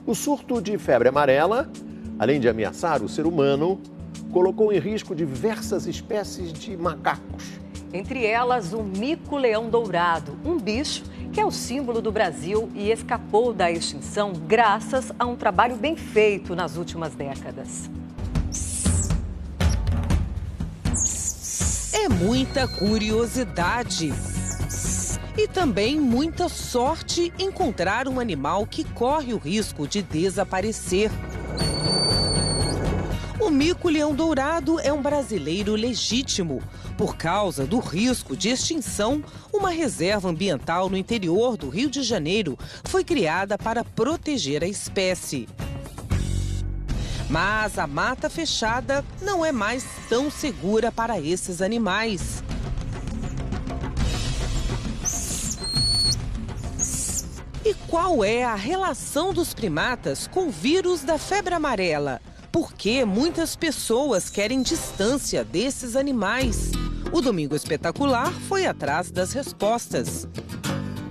O surto de febre amarela, além de ameaçar o ser humano, colocou em risco diversas espécies de macacos. Entre elas, o mico-leão-dourado, um bicho que é o símbolo do Brasil e escapou da extinção graças a um trabalho bem feito nas últimas décadas. É muita curiosidade e também muita sorte encontrar um animal que corre o risco de desaparecer. O mico-leão-dourado é um brasileiro legítimo. Por causa do risco de extinção, uma reserva ambiental no interior do Rio de Janeiro foi criada para proteger a espécie. Mas a mata fechada não é mais tão segura para esses animais. E qual é a relação dos primatas com o vírus da febre amarela? Por que muitas pessoas querem distância desses animais? O Domingo Espetacular foi atrás das respostas.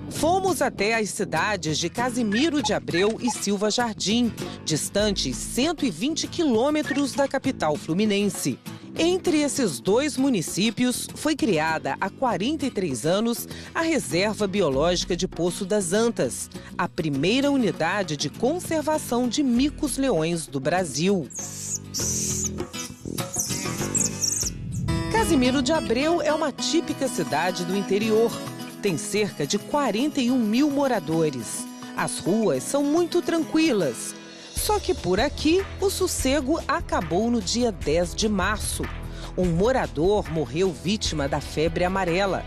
Fomos até as cidades de Casimiro de Abreu e Silva Jardim, distantes 120 quilômetros da capital fluminense. Entre esses dois municípios, foi criada há 43 anos a Reserva Biológica de Poço das Antas, a primeira unidade de conservação de micos-leões do Brasil. Casimiro de Abreu é uma típica cidade do interior. Tem cerca de 41 mil moradores. As ruas são muito tranquilas. Só que por aqui, o sossego acabou no dia 10 de março. Um morador morreu vítima da febre amarela.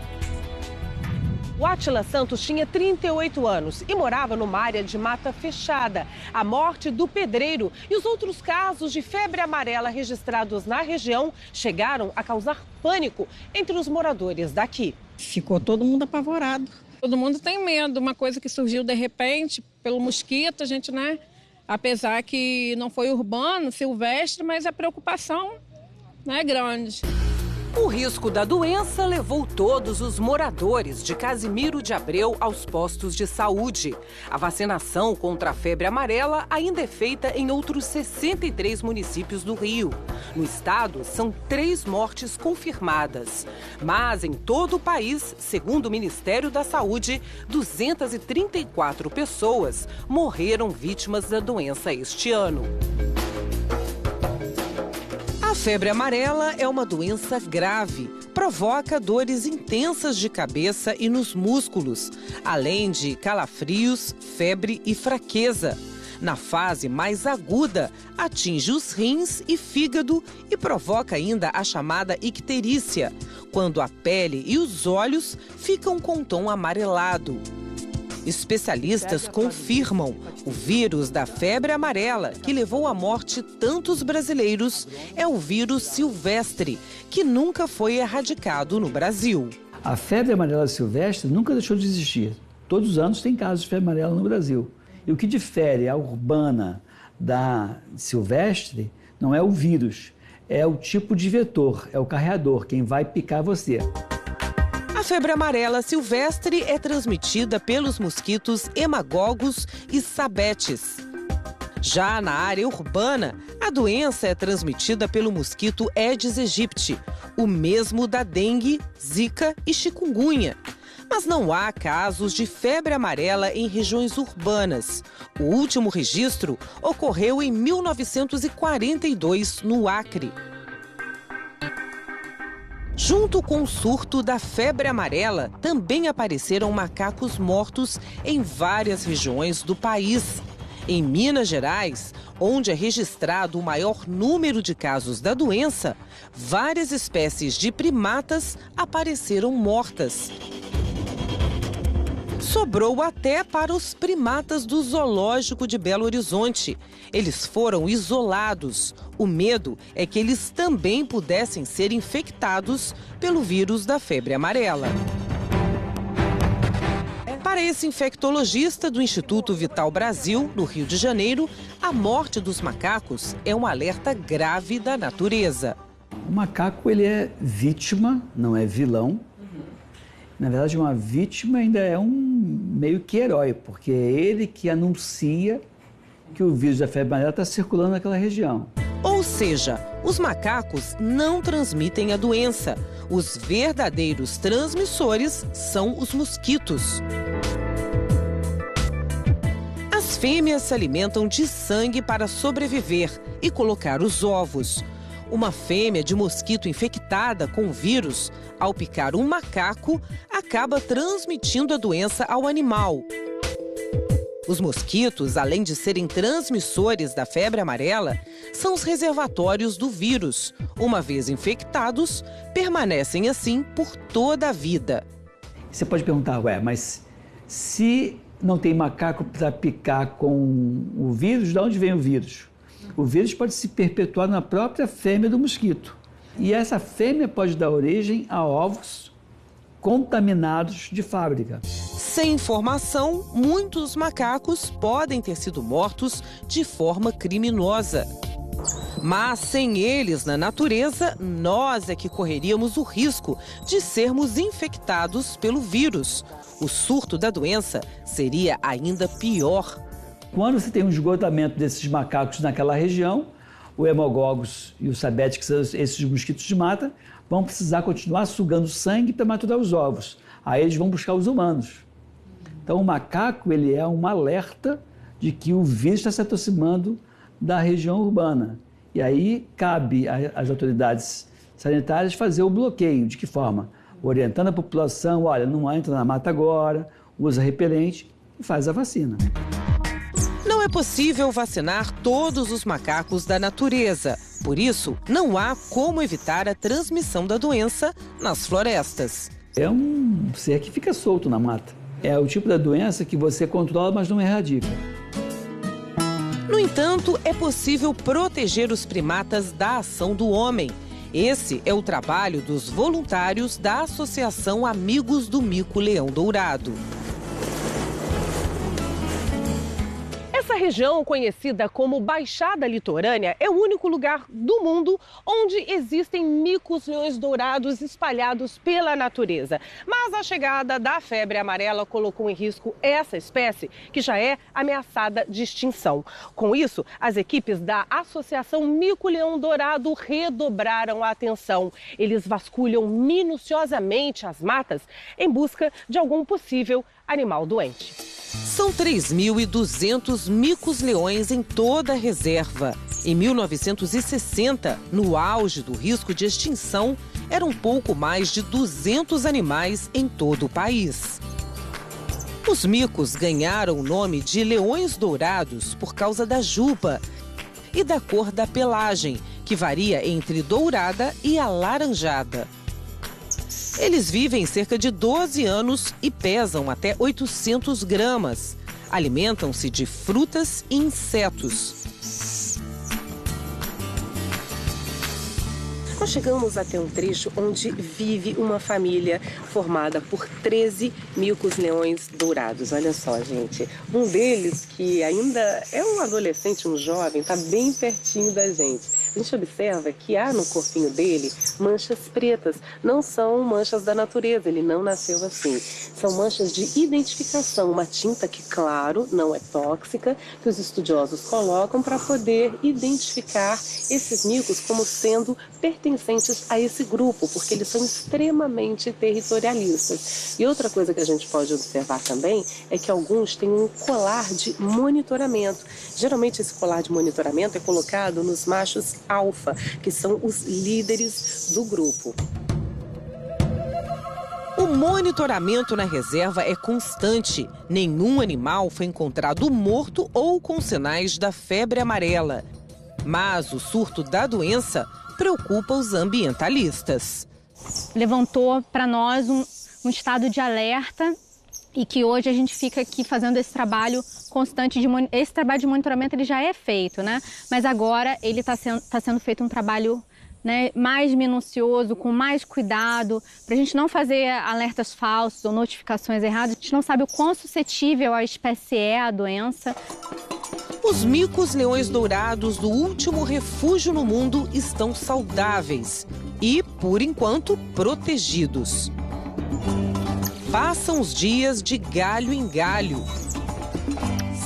O Átila Santos tinha 38 anos e morava numa área de mata fechada. A morte do pedreiro e os outros casos de febre amarela registrados na região chegaram a causar pânico entre os moradores daqui. Ficou todo mundo apavorado. Todo mundo tem medo, uma coisa que surgiu de repente, pelo mosquito, a gente, né? Apesar que não foi urbano, silvestre, mas a preocupação é grande. O risco da doença levou todos os moradores de Casimiro de Abreu aos postos de saúde. A vacinação contra a febre amarela ainda é feita em outros 63 municípios do Rio. No estado, são 3 mortes confirmadas. Mas em todo o país, segundo o Ministério da Saúde, 234 pessoas morreram vítimas da doença este ano. A febre amarela é uma doença grave. Provoca dores intensas de cabeça e nos músculos, além de calafrios, febre e fraqueza. Na fase mais aguda, atinge os rins e fígado e provoca ainda a chamada icterícia, quando a pele e os olhos ficam com tom amarelado. Especialistas confirmam o vírus da febre amarela, que levou à morte tantos brasileiros, é o vírus silvestre, que nunca foi erradicado no Brasil. A febre amarela silvestre nunca deixou de existir. Todos os anos tem casos de febre amarela no Brasil. E o que difere a urbana da silvestre não é o vírus, é o tipo de vetor, é o carreador, quem vai picar você. A febre amarela silvestre é transmitida pelos mosquitos hemagogos e sabetes. Já na área urbana, a doença é transmitida pelo mosquito Aedes aegypti, o mesmo da dengue, zika e chikungunya. Mas não há casos de febre amarela em regiões urbanas. O último registro ocorreu em 1942, no Acre. Junto com o surto da febre amarela, também apareceram macacos mortos em várias regiões do país. Em Minas Gerais, onde é registrado o maior número de casos da doença, várias espécies de primatas apareceram mortas. Sobrou até para os primatas do Zoológico de Belo Horizonte. Eles foram isolados. O medo é que eles também pudessem ser infectados pelo vírus da febre amarela. Para esse infectologista do Instituto Vital Brasil, no Rio de Janeiro, a morte dos macacos é um alerta grave da natureza. O macaco ele é vítima, não é vilão. Na verdade, uma vítima ainda é um meio que herói, porque é ele que anuncia que o vírus da febre amarela está circulando naquela região. Ou seja, os macacos não transmitem a doença. Os verdadeiros transmissores são os mosquitos. As fêmeas se alimentam de sangue para sobreviver e colocar os ovos. Uma fêmea de mosquito infectada com o vírus, ao picar um macaco, acaba transmitindo a doença ao animal. Os mosquitos, além de serem transmissores da febre amarela, são os reservatórios do vírus. Uma vez infectados, permanecem assim por toda a vida. Você pode perguntar, mas se não tem macaco para picar com o vírus, de onde vem o vírus? O vírus pode se perpetuar na própria fêmea do mosquito. E essa fêmea pode dar origem a ovos contaminados de fábrica. Sem informação, muitos macacos podem ter sido mortos de forma criminosa. Mas sem eles na natureza, nós é que correríamos o risco de sermos infectados pelo vírus. O surto da doença seria ainda pior. Quando você tem um esgotamento desses macacos naquela região, o Haemococcus e o Sabete, que são esses mosquitos de mata, vão precisar continuar sugando sangue para maturar os ovos. Aí eles vão buscar os humanos. Então o macaco ele é um alerta de que o vírus está se aproximando da região urbana. E aí cabe às autoridades sanitárias fazer o bloqueio. De que forma? Orientando a população, olha, não entra na mata agora, usa repelente e faz a vacina. Não é possível vacinar todos os macacos da natureza. Por isso, não há como evitar a transmissão da doença nas florestas. É um ser que fica solto na mata. É o tipo da doença que você controla, mas não erradica. No entanto, é possível proteger os primatas da ação do homem. Esse é o trabalho dos voluntários da Associação Amigos do Mico-Leão Dourado. Essa região, conhecida como Baixada Litorânea, é o único lugar do mundo onde existem micos-leões dourados espalhados pela natureza. Mas a chegada da febre amarela colocou em risco essa espécie, que já é ameaçada de extinção. Com isso, as equipes da Associação Mico-Leão Dourado redobraram a atenção. Eles vasculham minuciosamente as matas em busca de algum possível animal doente. São 3.200 micos-leões em toda a reserva. Em 1960, no auge do risco de extinção, eram pouco mais de 200 animais em todo o país. Os micos ganharam o nome de leões dourados por causa da juba e da cor da pelagem, que varia entre dourada e alaranjada. Eles vivem cerca de 12 anos e pesam até 800 gramas. Alimentam-se de frutas e insetos. Nós chegamos até um trecho onde vive uma família formada por 13 micos-leões dourados. Olha só, gente. Um deles, que ainda é um adolescente, um jovem, está bem pertinho da gente. A gente observa que há no corpinho dele manchas pretas. Não são manchas da natureza, ele não nasceu assim. São manchas de identificação, uma tinta que, claro, não é tóxica, que os estudiosos colocam para poder identificar esses micos como sendo pertencentes a esse grupo, porque eles são extremamente territorialistas. E outra coisa que a gente pode observar também é que alguns têm um colar de monitoramento. Geralmente esse colar de monitoramento é colocado nos machos alfa, que são os líderes do grupo. O monitoramento na reserva é constante. Nenhum animal foi encontrado morto ou com sinais da febre amarela. Mas o surto da doença preocupa os ambientalistas. Levantou para nós um estado de alerta e que hoje a gente fica aqui fazendo esse trabalho constante esse trabalho de monitoramento ele já é feito, né? Mas agora ele está sendo feito um trabalho, né, mais minucioso, com mais cuidado, para a gente não fazer alertas falsos ou notificações erradas. A gente não sabe o quão suscetível a espécie é à doença. Os micos-leões dourados do último refúgio no mundo estão saudáveis e, por enquanto, protegidos. Passam os dias de galho em galho.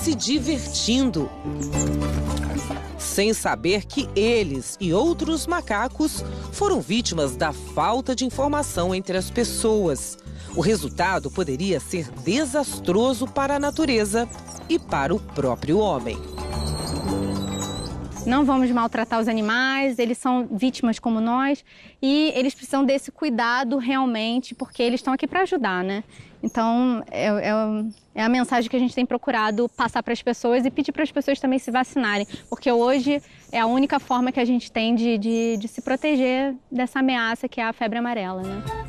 se divertindo, sem saber que eles e outros macacos foram vítimas da falta de informação entre as pessoas. O resultado poderia ser desastroso para a natureza e para o próprio homem. Não vamos maltratar os animais, eles são vítimas como nós e eles precisam desse cuidado realmente, porque eles estão aqui para ajudar, né? Então, é a mensagem que a gente tem procurado passar para as pessoas e pedir para as pessoas também se vacinarem, porque hoje é a única forma que a gente tem de se proteger dessa ameaça que é a febre amarela, né?